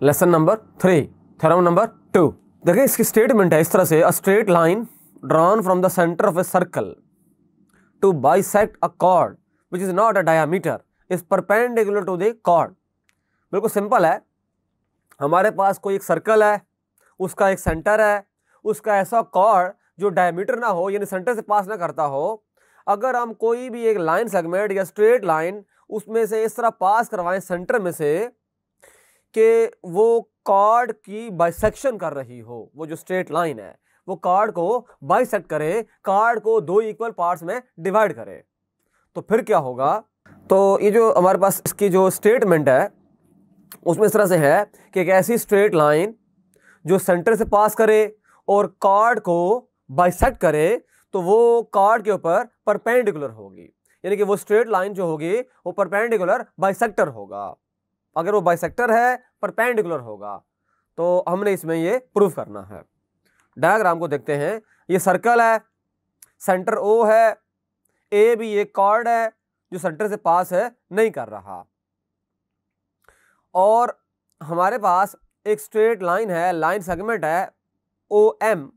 Lesson number 3, theorem number 2। देखिए इसकी statement है इस तरह से, a straight line drawn from the centre of a circle to bisect a chord which is not a diameter is perpendicular to the chord. बिल्कुल simple है, हमारे पास कोई एक सर्कल है, उसका एक सेंटर है, उसका ऐसा कॉर्ड जो डायमीटर ना हो यानी सेंटर से पास ना करता हो, अगर हम कोई भी एक लाइन सेगमेंट या स्ट्रेट लाइन उसमें से इस तरह पास करवाएं सेंटर में से कि वो कॉर्ड की बाइसेक्शन कर रही हो, वो जो स्ट्रेट लाइन है वो कॉर्ड को बाइसेक्ट करे, कॉर्ड को दो इक्वल पार्ट्स में डिवाइड करे, तो फिर क्या होगा। तो ये जो हमारे पास इसकी जो स्टेटमेंट है उसमें इस तरह से है कि एक ऐसी स्ट्रेट लाइन जो सेंटर से पास करे और कॉर्ड को बाइसेक्ट करे तो वो कॉर्ड के ऊपर परपेंडिकुलर होगी, यानी कि वो स्ट्रेट लाइन जो होगी वो परपेंडिकुलर बाइसेक्टर होगा। अगर वो बाइसेक्टर है परपेंडिकुलर होगा, तो हमने इसमें ये प्रूफ करना है। डायग्राम को देखते हैं, ये सर्कल है, सेंटर ओ है, ए भी एक कॉर्ड है जो सेंटर से पास है नहीं कर रहा, और हमारे पास एक स्ट्रेट लाइन है, लाइन सेगमेंट है ओ एम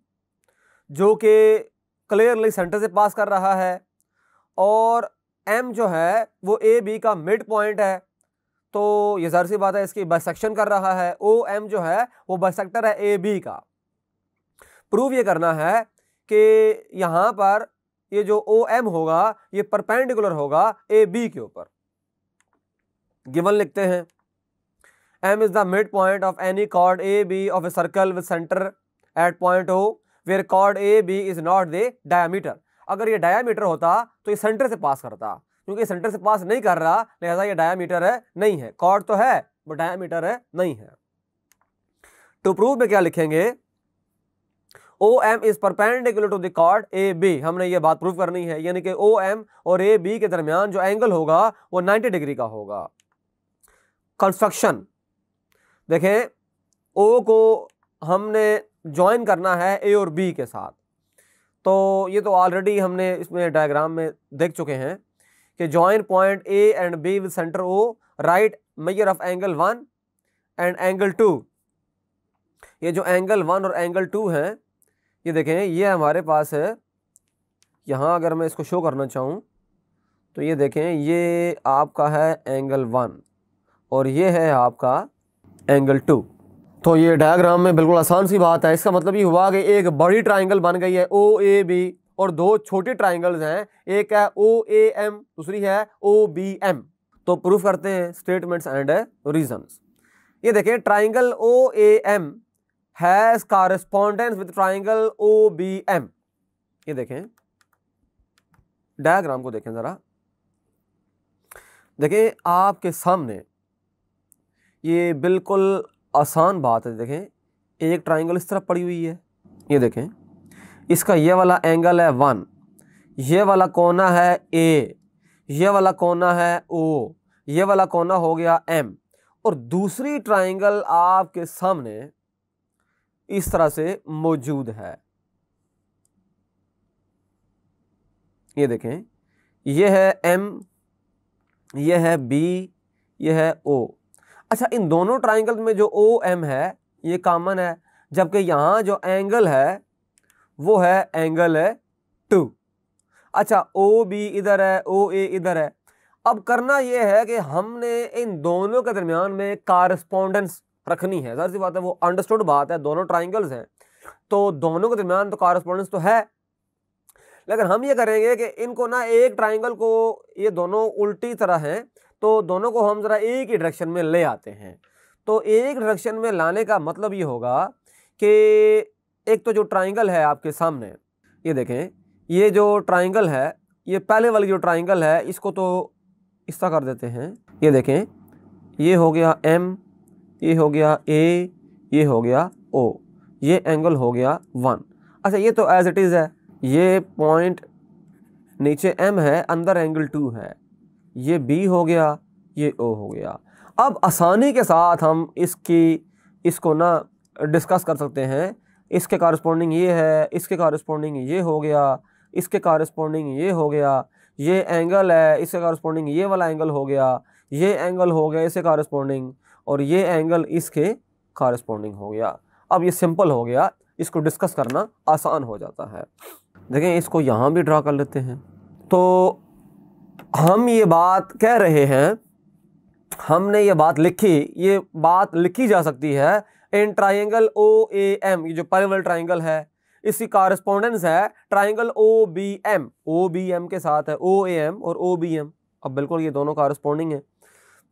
जो कि क्लियरली सेंटर से पास कर रहा है, और एम जो है वो ए बी का मिड पॉइंट है, तो ये जाहिर सी बात है इसकी बाइसेक्शन कर रहा है। ओ एम जो है वो बाइसेक्टर है ए बी का। प्रूव ये करना है कि यहां पर ये जो ओ एम होगा ये परपेंडिकुलर होगा ए बी के ऊपर। गिवन लिखते हैं, M is the midpoint of any chord AB of a circle with center at point O where chord AB is not the diameter। अगर ये डायामीटर होता तो ये सेंटर से पास करता, क्योंकि सेंटर से पास नहीं कर रहा लिहाजा ये डायामीटर है नहीं है, कॉर्ड तो है वो डायामीटर है नहीं है। टू प्रूव में क्या लिखेंगे, OM is perpendicular to the chord AB। हमने ये बात प्रूव करनी है, यानी कि OM और AB के दरमियान जो एंगल होगा वो 90 डिग्री का होगा। कंस्ट्रक्शन देखें, O को हमने ज्वाइन करना है A और B के साथ, तो ये तो ऑलरेडी हमने इसमें डायग्राम में देख चुके हैं कि join point A and B with centre O, right measure of angle 1 and angle 2। ये जो एंगल 1 और एंगल 2 हैं ये देखें, ये हमारे पास है, यहाँ अगर मैं इसको शो करना चाहूँ तो ये देखें, ये आपका है एंगल 1 और ये है आपका एंगल 2। तो ये डायग्राम में बिल्कुल आसान सी बात है। इसका मतलब ये हुआ कि एक बड़ी ट्राइंगल बन गई है ओ ए बी और दो छोटी ट्राइंगल्स हैं, एक है ओ ए एम दूसरी है ओ बी एम। तो प्रूफ करते हैं स्टेटमेंट्स एंड रीजंस। ये देखें, triangle O A M has correspondence with triangle O B M. ये देखें, डायग्राम को देखें जरा, देखें आपके सामने ये बिल्कुल आसान बात है। देखें, एक ट्राइंगल इस तरफ पड़ी हुई है, ये देखें, इसका ये वाला एंगल है 1, ये वाला कोना है A, ये वाला कोना है O, ये वाला कोना हो गया M, और दूसरी ट्राइंगल आपके सामने इस तरह से मौजूद है। ये देखें, ये है M, ये है B, ये है O। अच्छा, इन दोनों ट्राइंगल में जो ओ एम है ये कॉमन है, जबकि यहाँ जो एंगल है वो है एंगल 2। अच्छा, ओ बी इधर है, ओ ए इधर है। अब करना ये है कि हमने इन दोनों के दरमियान में कारस्पॉन्डेंस रखनी है। जाहिर सी बात है, वो अंडरस्टूड बात है, दोनों ट्राइंगल्स हैं तो दोनों के दरमियान तो कारस्पॉन्डेंस तो है, लेकिन हम ये करेंगे कि इनको ना, एक ट्राइंगल को, ये दोनों उल्टी तरह हैं तो दोनों को हम जरा एक ही डायरेक्शन में ले आते हैं। तो एक डायरेक्शन में लाने का मतलब ये होगा कि एक तो जो ट्राइंगल है आपके सामने, ये देखें, ये जो ट्राइंगल है, ये पहले वाली जो ट्राइंगल है इसको तो इस तरह कर देते हैं। ये देखें, ये हो गया M, ये हो गया A, ये हो गया O, ये एंगल हो गया 1। अच्छा, ये तो एज इट इज़ है, ये पॉइंट नीचे M है, अंदर एंगल 2 है, ये B हो गया, ये O हो गया। अब आसानी के साथ हम इसको ना डिस्कस कर सकते हैं। इसके कॉरस्पॉन्डिंग ये है, इसके कॉरस्पॉन्डिंग ये हो गया, इसके कॉरस्पॉन्डिंग ये हो गया, ये एंगल है, इसके कॉरस्पॉन्डिंग ये वाला एंगल हो गया, ये एंगल हो गया इसके कॉरस्पॉन्डिंग, और ये एंगल इसके कॉरस्पॉन्डिंग हो गया। अब ये सिंपल हो गया, इसको डिस्कस करना आसान हो जाता है। देखें, इसको यहाँ भी ड्रा कर लेते हैं। तो हम ये बात कह रहे हैं, हमने ये बात लिखी, ये बात लिखी जा सकती है इन ट्राइंगल OAM, ये जो पैरेलल ट्राइंगल है, इसकी कॉरस्पॉन्डेंस है ट्राइंगल OBM। OBM के साथ है OAM और OBM। अब बिल्कुल ये दोनों कॉरस्पॉन्डिंग है।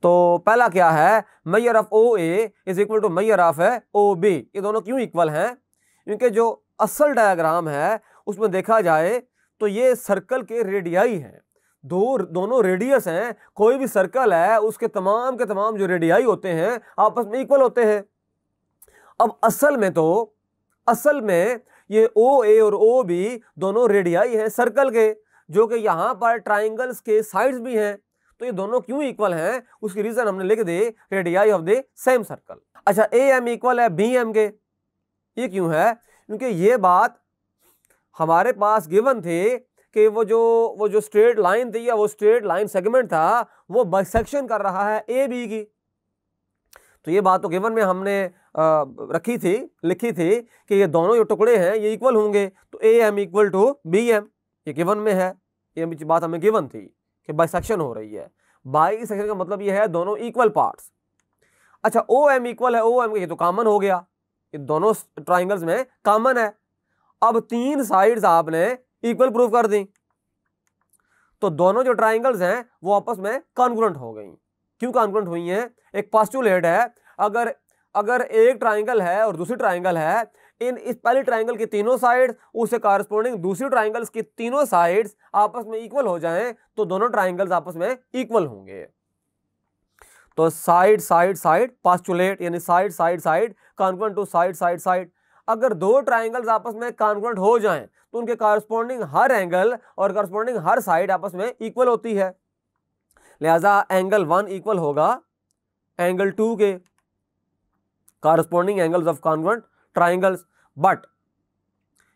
तो पहला क्या है, measure of OA is equal to measure of OB। ये दोनों क्यों इक्वल हैं? क्योंकि जो असल डायग्राम है उसमें देखा जाए तो ये सर्कल के रेडियाई हैं, दोनों रेडियस हैं। कोई भी सर्कल है उसके तमाम के तमाम जो रेडियाई होते हैं आपस में इक्वल होते हैं। अब असल में ये OA और OB दोनों रेडियाई हैं सर्कल के, जो कि यहाँ पर ट्राइंगल्स के साइड्स भी हैं। तो ये दोनों क्यों इक्वल हैं उसकी रीजन हमने लिख दी, radii of the same circle. अच्छा, AM इक्वल है BM के, ये क्यों है? क्योंकि ये बात हमारे पास गिवन थी कि वो जो स्ट्रेट लाइन थी या वो स्ट्रेट लाइन सेगमेंट था वो बाइसेक्शन कर रहा है AB की। तो ये बात तो गिवन में हमने लिखी थी कि ये दोनों जो टुकड़े हैं ये इक्वल होंगे, तो AM इक्वल टू BM, ये गिवन में है। ये बात हमें गिवन थी कि बाइसेक्शन हो रही है। बाइसेक्शन का मतलब ये है दोनों इक्वल पार्ट्स। अच्छा, OM इक्वल है OM, ये तो कॉमन हो गया, ये दोनों ट्राइंगल्स में कॉमन है। अब तीन साइड्स आपने इक्वल प्रूव कर दी, तो दोनों जो ट्राइंगल्स हैं वो आपस में कॉन्ग्रुएंट हो गई। क्यों कॉन्ग्रुएंट हुई हैं? एक पोस्टुलेट है, अगर एक ट्राइंगल है और दूसरी ट्राइंगल है, इस पहले ट्राइंगल की तीनों साइड उससे कॉरस्पॉन्डिंग दूसरी ट्राइंगल्स की तीनों साइड्स आपस में इक्वल हो जाएं तो दोनों ट्राइंगल्स आपस में इक्वल होंगे। तो साइड साइड साइड पोस्टुलेट, यानी side side side congruent to side side side. अगर दो ट्राइंगल्स आपस में कॉन्ग्रुएंट हो जाएं तो उनके कॉरस्पॉन्डिंग हर एंगल और कॉरस्पॉन्डिंग हर साइड आपस में इक्वल होती है। लिहाजा एंगल 1 इक्वल होगा एंगल 2 के, corresponding angles of congruent triangles. But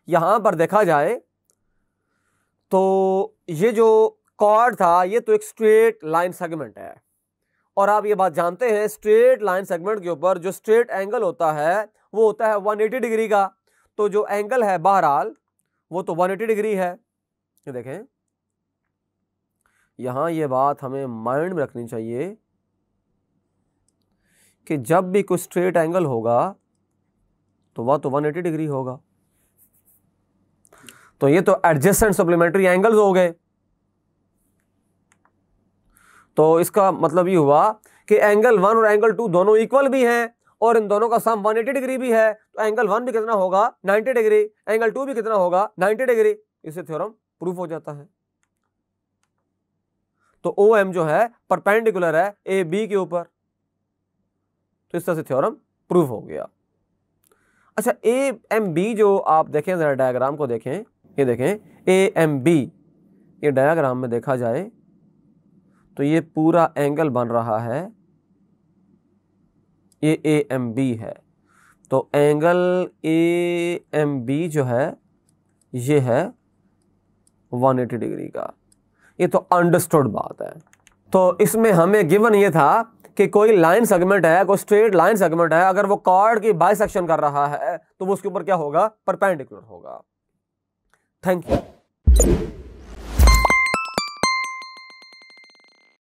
यहां पर देखा जाए तो ये जो कॉर्ड था ये तो एक स्ट्रेट लाइन सेगमेंट है, और आप ये बात जानते हैं स्ट्रेट लाइन सेगमेंट के ऊपर जो स्ट्रेट एंगल होता है वो होता है 180 डिग्री का। तो जो एंगल है बहरहाल वो तो 180 डिग्री है। ये देखें, यहां ये बात हमें माइंड में रखनी चाहिए कि जब भी कोई स्ट्रेट एंगल होगा तो वह तो 180 डिग्री होगा। तो ये तो एडजेसेंट सप्लीमेंट्री एंगल्स हो गए। तो इसका मतलब ये हुआ कि एंगल 1 और एंगल 2 दोनों इक्वल भी हैं और इन दोनों का सम 180 डिग्री भी है। तो एंगल 1 भी कितना होगा 90 डिग्री, एंगल 2 भी कितना होगा 90 डिग्री। इससे थ्योरम प्रूफ हो जाता है। तो OM जो है परपेंडिकुलर है AB के ऊपर, तो इस तरह से थ्योरम प्रूफ हो गया। अच्छा, AMB जो आप देखें, जरा डायग्राम को देखें, ये देखें AMB, ये डायग्राम में देखा जाए तो ये पूरा एंगल बन रहा है, ये AMB है। तो एंगल AMB जो है ये है 180 डिग्री का। ये तो अंडरस्टूड बात है। तो इसमें हमें गिवन ये था कि कोई लाइन सेगमेंट है, कोई स्ट्रेट लाइन सेगमेंट है, अगर वो कॉर्ड की बाइसेक्शन कर रहा है तो वो उसके ऊपर क्या होगा, परपेंडिकुलर होगा। Thank you.